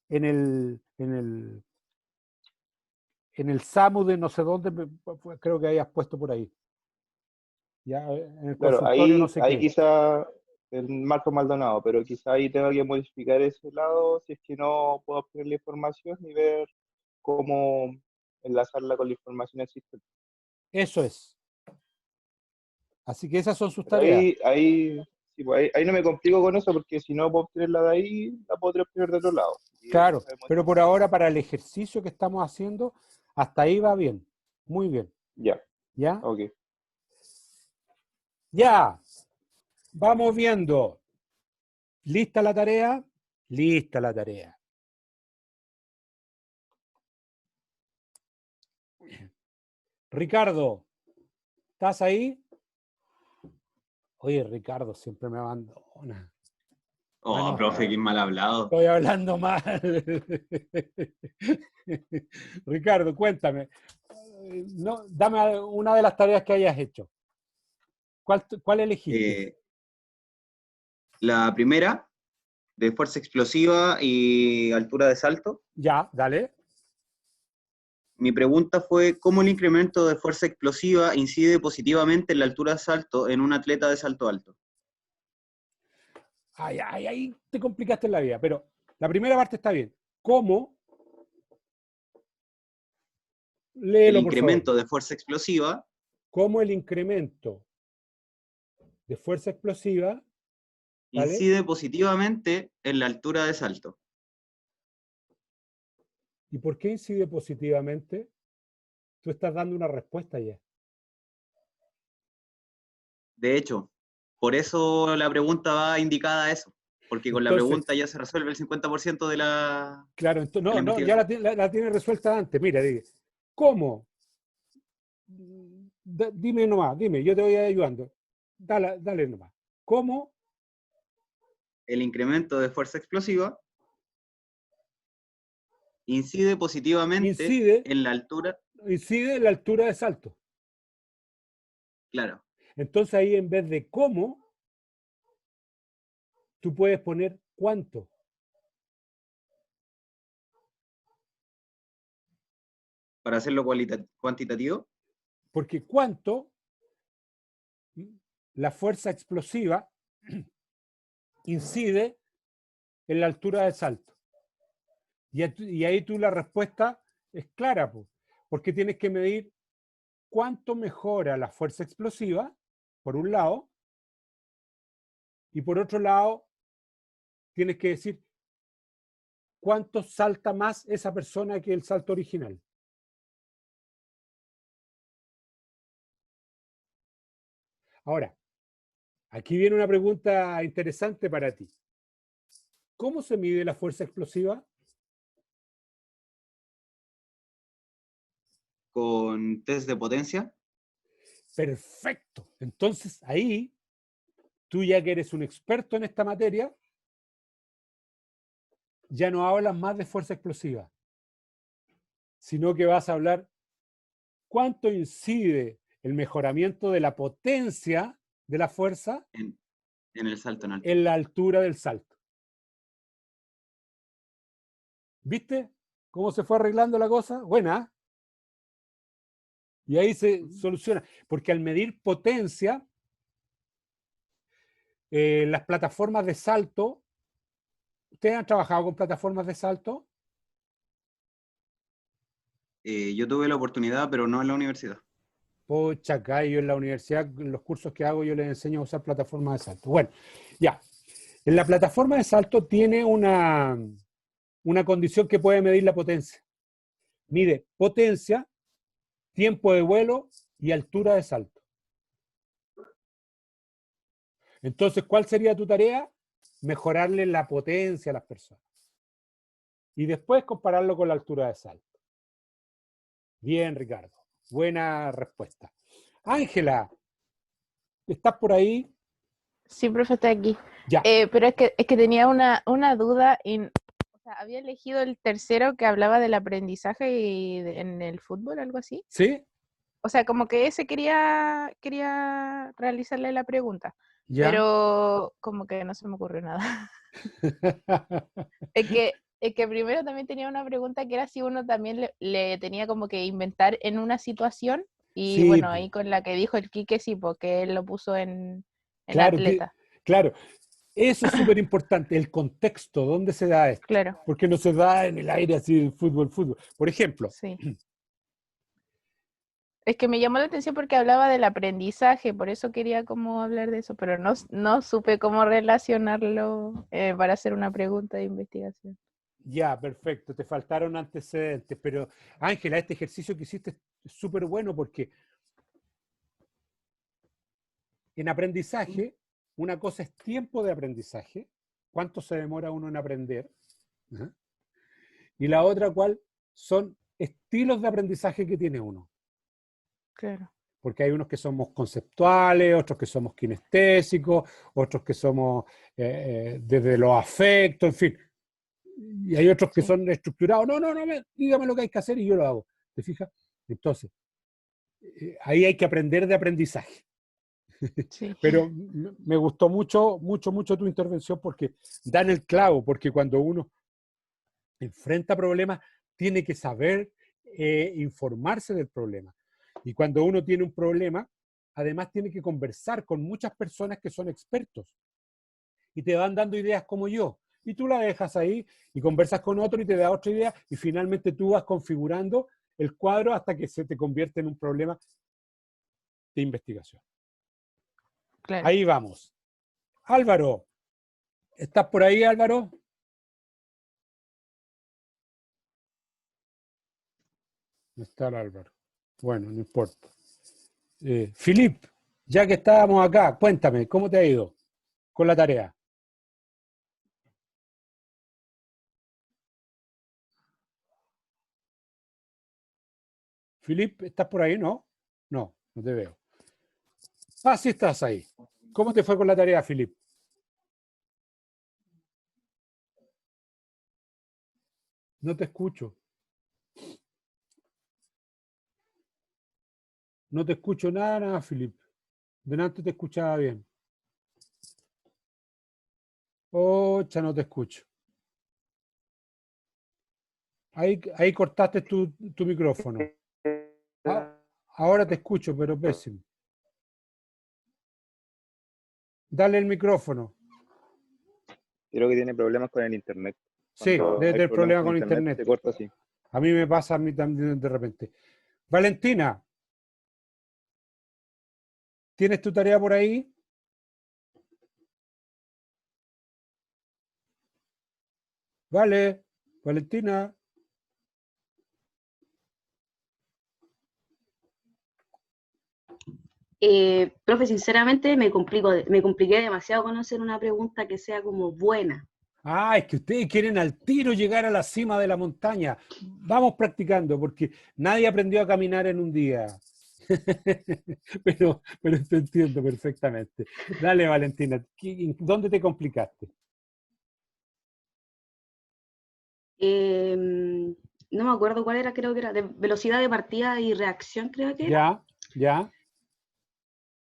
en el SAMU de no sé dónde, creo que hayas puesto por ahí. Ya, en el claro, consultorio no sé ahí qué. quizá el Marco Maldonado, pero quizá ahí tengo que modificar ese lado si es que no puedo obtener la información y ver cómo enlazarla con la información existente. Eso es. Así que esas son sus Pero tareas. sí, pues ahí no me complico con eso porque si no puedo obtenerla de ahí, la podré obtener de otro lado. Y eso Claro, sabemos. pero por ahora para el ejercicio que estamos haciendo, hasta ahí va bien. Muy bien. Ya, ¿Ya? ok. Ya. Vamos viendo. ¿Lista la tarea? Lista la tarea. Ricardo, ¿estás ahí? Oye, Ricardo siempre me abandona. Ah, Oh, no, profe, qué mal hablado. estoy hablando mal. Ricardo, cuéntame. No, dame una de las tareas que hayas hecho. ¿Cuál elegiste? La primera, de fuerza explosiva y altura de salto. Ya, dale. Mi pregunta fue, ¿cómo el incremento de fuerza explosiva incide positivamente en la altura de salto en un atleta de salto alto? Ay, ay, ahí te complicaste la vida, pero la primera parte está bien. ¿Cómo? El Léelo, por favor. incremento de fuerza explosiva ¿Cómo el incremento de fuerza explosiva, ¿vale? incide positivamente en la altura de salto? ¿Y por qué incide positivamente? Tú estás dando una respuesta ya. De hecho, por eso la pregunta va indicada a eso, porque con la Entonces, pregunta ya se resuelve el 50% de la claro, no, no, ya investigación. la tiene resuelta antes. Mira, ¿cómo? Dime nomás, dime, yo te voy ayudando. Dale nomás. ¿Cómo? El incremento de fuerza explosiva Incide positivamente incide, en la altura, incide en la altura de salto. claro. Entonces ahí en vez de cómo, tú puedes poner cuánto. Para hacerlo cuantitativo, Porque cuánto, la fuerza explosiva, incide en la altura del salto. Y ahí tú la respuesta es clara, porque tienes que medir cuánto mejora la fuerza explosiva, por un lado, y por otro lado, tienes que decir cuánto salta más esa persona que el salto original. Ahora, aquí viene una pregunta interesante para ti. ¿Cómo se mide la fuerza explosiva? con test de potencia, Perfecto. Entonces ahí, tú ya que eres un experto en esta materia, ya no hablas más de fuerza explosiva, sino que vas a hablar cuánto incide el mejoramiento de la potencia de la fuerza en el salto en alto. en la altura del salto. ¿Viste cómo se fue arreglando la cosa? Buena. Y ahí se soluciona. Porque al medir potencia, las plataformas de salto, ¿ustedes han trabajado con plataformas de salto? Yo tuve la oportunidad, pero no en la universidad. Pocha, acá yo en la universidad, en los cursos que hago, yo les enseño a usar plataformas de salto. Bueno, ya. En la plataforma de salto tiene una condición que puede medir la potencia. Mide potencia, tiempo de vuelo y altura de salto. Entonces, ¿cuál sería tu tarea? Mejorarle la potencia a las personas. Y después compararlo con la altura de salto. Bien, Ricardo. Buena respuesta. Ángela, ¿estás por ahí? Sí, profe, está aquí. Ya. Pero es que tenía una duda. O sea, había elegido el tercero que hablaba del aprendizaje en el fútbol, algo así. ¿Sí? O sea, como que ese quería realizarle la pregunta, Ya. pero como que no se me ocurrió nada. Es que primero también tenía una pregunta que era si uno también le tenía como que inventar en una situación. Y Sí, bueno, po. ahí con la que dijo el Quique, sí, porque él lo puso en Claro, atleta. claro. Eso es súper importante, el contexto, ¿dónde se da esto? Claro, Porque no se da en el aire así, el fútbol. Por ejemplo, sí. Es que me llamó la atención porque hablaba del aprendizaje, por eso quería como hablar de eso, pero no supe cómo relacionarlo para hacer una pregunta de investigación. ya, perfecto, te faltaron antecedentes, pero Ángela, este ejercicio que hiciste es súper bueno porque en aprendizaje, una cosa es tiempo de aprendizaje, cuánto se demora uno en aprender, ¿ah? Y la otra cuál son estilos de aprendizaje que tiene uno. Claro. Porque hay unos que somos conceptuales, otros que somos kinestésicos, otros que somos desde los afectos, en fin. Y hay otros que Sí. son estructurados. No, dígame lo que hay que hacer y yo lo hago. ¿Te fijas? Entonces, ahí hay que aprender de aprendizaje. Sí. Pero me gustó mucho tu intervención porque dan el clavo, porque cuando uno enfrenta problemas, tiene que saber informarse del problema. Y cuando uno tiene un problema, además tiene que conversar con muchas personas que son expertos y te van dando ideas como yo. Y tú la dejas ahí y conversas con otro y te da otra idea y finalmente tú vas configurando el cuadro hasta que se te convierte en un problema de investigación. Claro. Ahí vamos. Álvaro, ¿estás por ahí, Álvaro? No está el Álvaro. Bueno, no importa. Filip, ya que estábamos acá, cuéntame, ¿cómo te ha ido con la tarea? Filip, ¿estás por ahí? No, no te veo. Ah, sí estás ahí. ¿Cómo te fue con la tarea, Filip? No te escucho. No te escucho nada, Filip. Delante te escuchaba bien. Ya no te escucho. Ahí cortaste tu micrófono. Ahora te escucho, pero pésimo. Dale el micrófono. Creo que tiene problemas con el internet. Sí, Cuando debe hay tener problemas problemas con con internet, internet. se corta así. A mí me pasa a mí también de repente. Valentina, ¿tienes tu tarea por ahí? Vale, Valentina. Profe, sinceramente me compliqué demasiado con hacer una pregunta que sea como buena. Ah, es que ustedes quieren al tiro llegar a la cima de la montaña. Vamos practicando, porque nadie aprendió a caminar en un día. pero te entiendo perfectamente. Dale, Valentina, ¿dónde te complicaste? No me acuerdo cuál era, creo que era de velocidad de partida y reacción, creo que era. Ya.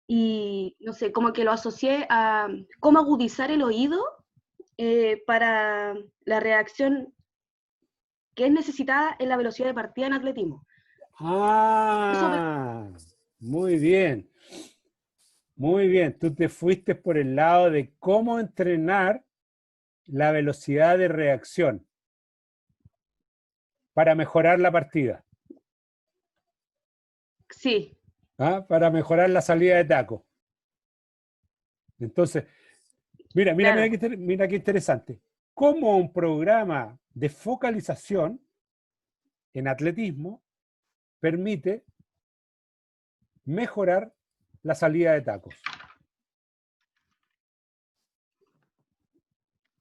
Y no sé, como que lo asocié a cómo agudizar el oído para la reacción que es necesitada en la velocidad de partida en atletismo. Ah, muy bien. Muy bien. Tú te fuiste por el lado de cómo entrenar la velocidad de reacción para mejorar la partida. Sí. Para mejorar la salida de taco. Entonces, mira Claro. qué interesante. Cómo un programa de focalización en atletismo permite mejorar la salida de tacos.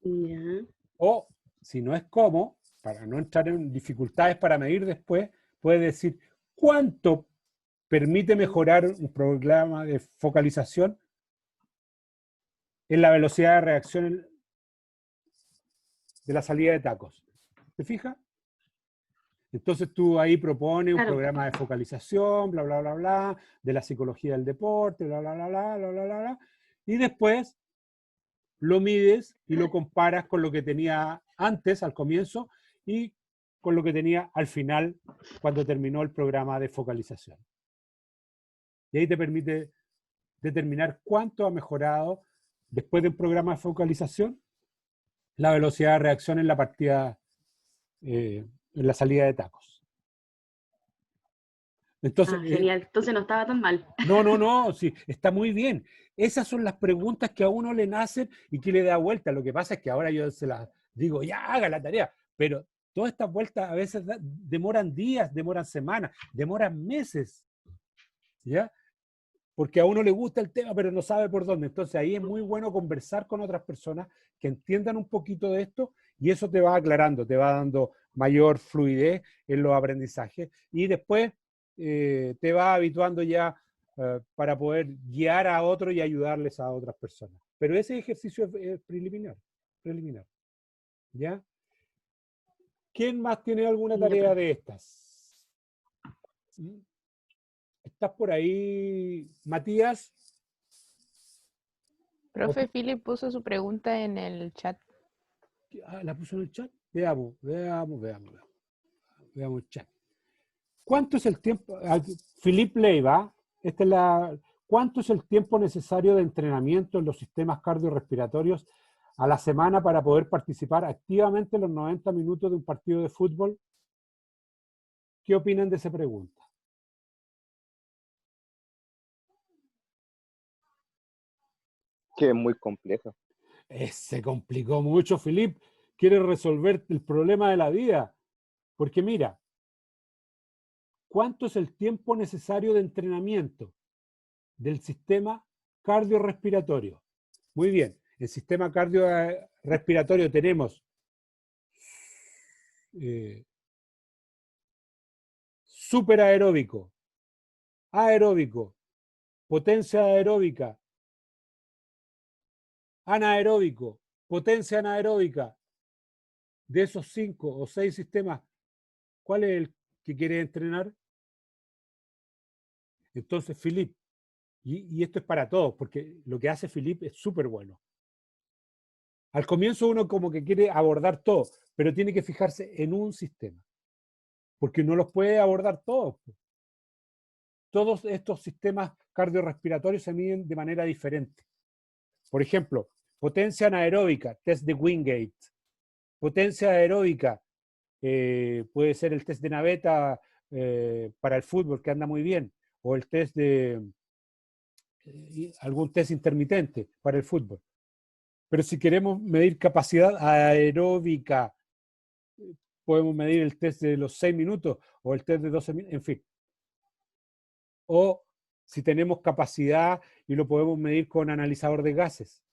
Yeah. O, si no es cómo, para no entrar en dificultades para medir después, puedes decir cuánto permite mejorar un programa de focalización en la velocidad de reacción de la salida de tacos. ¿Te fijas? Entonces tú ahí propones un programa de focalización, bla, bla, bla, bla, de la psicología del deporte, bla, bla, bla, bla, bla, bla, bla, bla, y después lo mides y lo comparas con lo que tenía antes, al comienzo, y con lo que tenía al final, cuando terminó el programa de focalización. Y ahí te permite determinar cuánto ha mejorado, después del programa de focalización, la velocidad de reacción en la partida, en la salida de tacos. Entonces, genial. Entonces no estaba tan mal. No, sí, está muy bien. Esas son las preguntas que a uno le nacen y que le da vuelta. Lo que pasa es que ahora yo se las digo, ya haga la tarea, pero todas estas vueltas a veces demoran días, demoran semanas, demoran meses, ¿ya? Porque a uno le gusta el tema, pero no sabe por dónde. Entonces ahí es muy bueno conversar con otras personas que entiendan un poquito de esto y eso te va aclarando, te va dando mayor fluidez en los aprendizajes y después te va habituando ya para poder guiar a otros y ayudarles a otras personas. Pero ese ejercicio es preliminar. ¿Ya? ¿Quién más tiene alguna tarea de estas? ¿Estás por ahí, Matías? Profe Philip puso su pregunta en el chat. ¿La puso en el chat? Veamos el chat. ¿Cuánto es el tiempo? Philip Leiva, ¿cuánto es el tiempo necesario de entrenamiento en los sistemas cardiorrespiratorios a la semana para poder participar activamente en los 90 minutos de un partido de fútbol? ¿Qué opinan de esa pregunta? Que es muy compleja. Se complicó mucho, Philip. Quiere resolver el problema de la vida. Porque mira, ¿cuánto es el tiempo necesario de entrenamiento del sistema cardiorrespiratorio? Muy bien, el sistema cardiorrespiratorio tenemos superaeróbico, aeróbico, potencia aeróbica, anaeróbico, potencia anaeróbica, de esos 5 o 6 sistemas, ¿cuál es el que quiere entrenar? Entonces, Philippe, y esto es para todos, porque lo que hace Philippe es súper bueno. Al comienzo uno como que quiere abordar todo, pero tiene que fijarse en un sistema, porque no los puede abordar todos. Todos estos sistemas cardiorrespiratorios se miden de manera diferente. Por ejemplo, potencia anaeróbica, test de Wingate. Potencia aeróbica, puede ser el test de naveta para el fútbol, que anda muy bien, o el test de algún test intermitente para el fútbol. Pero si queremos medir capacidad aeróbica, podemos medir el test de los 6 minutos o el test de 12 minutos, en fin. O si tenemos capacidad y lo podemos medir con analizador de gases.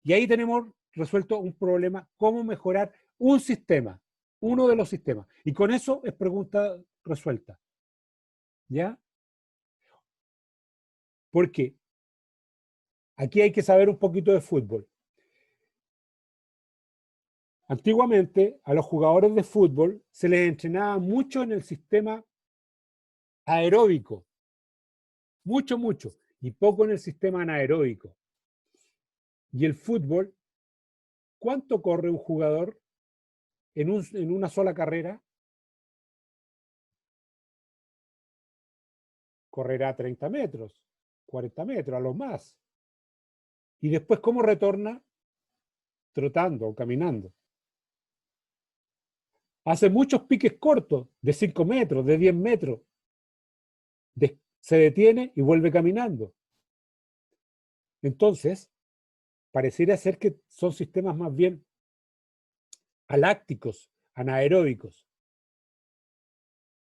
Y ahí tenemos resuelto un problema, cómo mejorar un sistema, uno de los sistemas. Y con eso es pregunta resuelta. ¿Ya? Porque aquí hay que saber un poquito de fútbol. Antiguamente a los jugadores de fútbol se les entrenaba mucho en el sistema aeróbico. Mucho, mucho. Y poco en el sistema anaeróbico. Y el fútbol, ¿cuánto corre un jugador en una sola carrera? Correrá 30 metros, 40 metros, a lo más. Y después, ¿cómo retorna? Trotando o caminando. Hace muchos piques cortos, de 5 metros, de 10 metros. Se detiene y vuelve caminando. Entonces, pareciera ser que son sistemas más bien alácticos, anaeróbicos.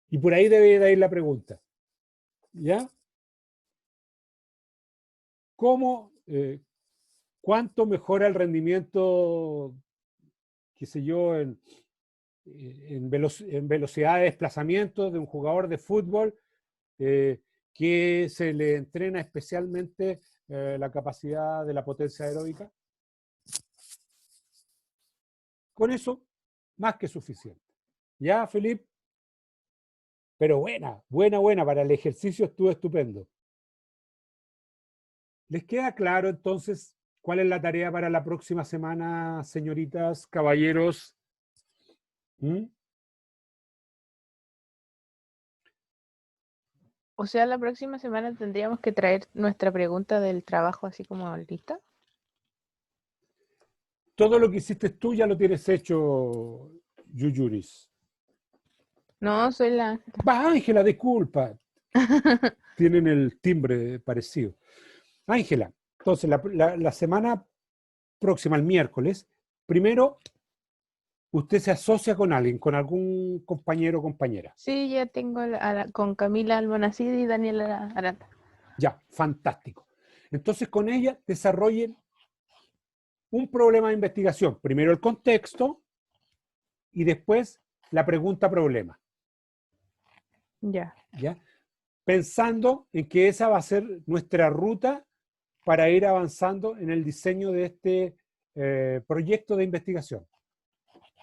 Y por ahí debe de ir la pregunta. ¿Ya? ¿Cómo, cuánto mejora el rendimiento, qué sé yo, en velocidad de desplazamiento de un jugador de fútbol que se le entrena especialmente la capacidad de la potencia aeróbica? Con eso, más que suficiente. ¿Ya, Felipe? Pero buena, para el ejercicio estuvo estupendo. ¿Les queda claro entonces cuál es la tarea para la próxima semana, señoritas, caballeros? ¿Mm? O sea, la próxima semana tendríamos que traer nuestra pregunta del trabajo así como lista. Todo lo que hiciste tú ya lo tienes hecho, Yuyuris. No, soy la... Va, Ángela, disculpa. Tienen el timbre parecido. Ángela, entonces la semana próxima, el miércoles, primero usted se asocia con alguien, con algún compañero o compañera. Sí, ya tengo con Camila Almonacid y Daniela Aranda. Ya, fantástico. Entonces con ella desarrollen un problema de investigación. Primero el contexto y después la pregunta-problema. Ya. ¿Ya? Pensando en que esa va a ser nuestra ruta para ir avanzando en el diseño de este proyecto de investigación.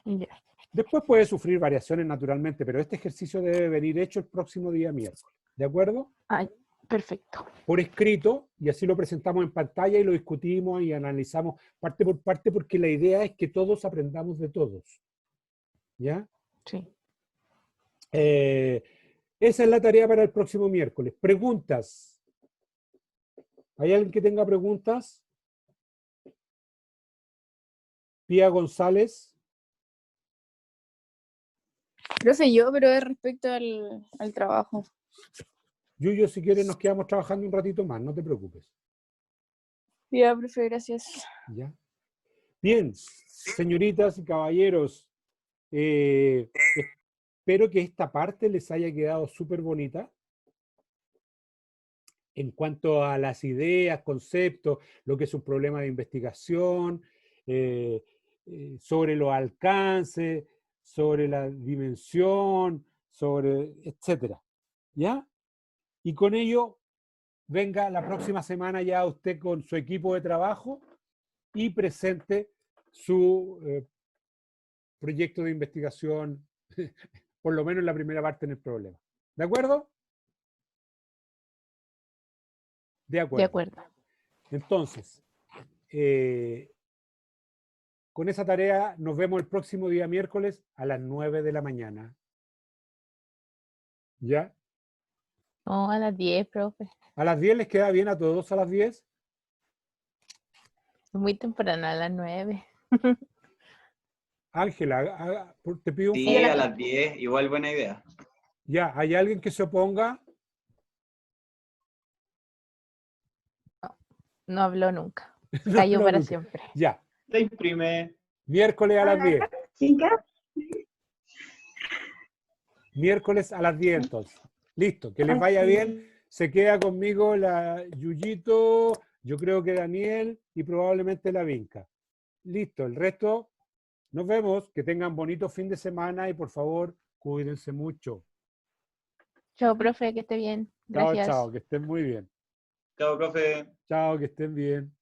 Ya. Después puede sufrir variaciones naturalmente, pero este ejercicio debe venir hecho el próximo día miércoles. ¿De acuerdo? Ay, perfecto. Por escrito, y así lo presentamos en pantalla y lo discutimos y analizamos parte por parte, porque la idea es que todos aprendamos de todos. ¿Ya? Sí. Esa es la tarea para el próximo miércoles. Preguntas. ¿Hay alguien que tenga preguntas? Pía González. Profe, yo, pero es respecto al trabajo. Yuyo, si quieres nos quedamos trabajando un ratito más, no te preocupes. Ya, profe, gracias. ¿Ya? Bien, señoritas y caballeros, espero que esta parte les haya quedado súper bonita. En cuanto a las ideas, conceptos, lo que es un problema de investigación, sobre los alcances, sobre la dimensión, sobre etcétera. ¿Ya? Y con ello, venga la próxima semana ya usted con su equipo de trabajo y presente su proyecto de investigación, por lo menos en la primera parte en el problema. ¿De acuerdo? De De acuerdo. acuerdo. Entonces, con esa tarea nos vemos el próximo día miércoles a las 9 de la mañana. ¿Ya? No, a las 10, profe. ¿A las 10 les queda bien a todos a las 10? Muy temprano, a las 9. Ángela, te pido un Sí, favor. a las 10, igual buena idea. Ya, ¿hay alguien que se oponga? No habló nunca. No, Cayó no, para nunca. siempre. Ya, Se imprime. miércoles a las 10. Chica, Miércoles a las 10 entonces. Listo, que les vaya bien. Se queda conmigo la Yuyito, yo creo que Daniel y probablemente la Vinca. Listo, el resto, nos vemos. Que tengan bonito fin de semana y por favor, cuídense mucho. Chao, profe, que esté bien. Chao, Gracias. chao, que estén muy bien. Chao, profe. Chao, que estén bien.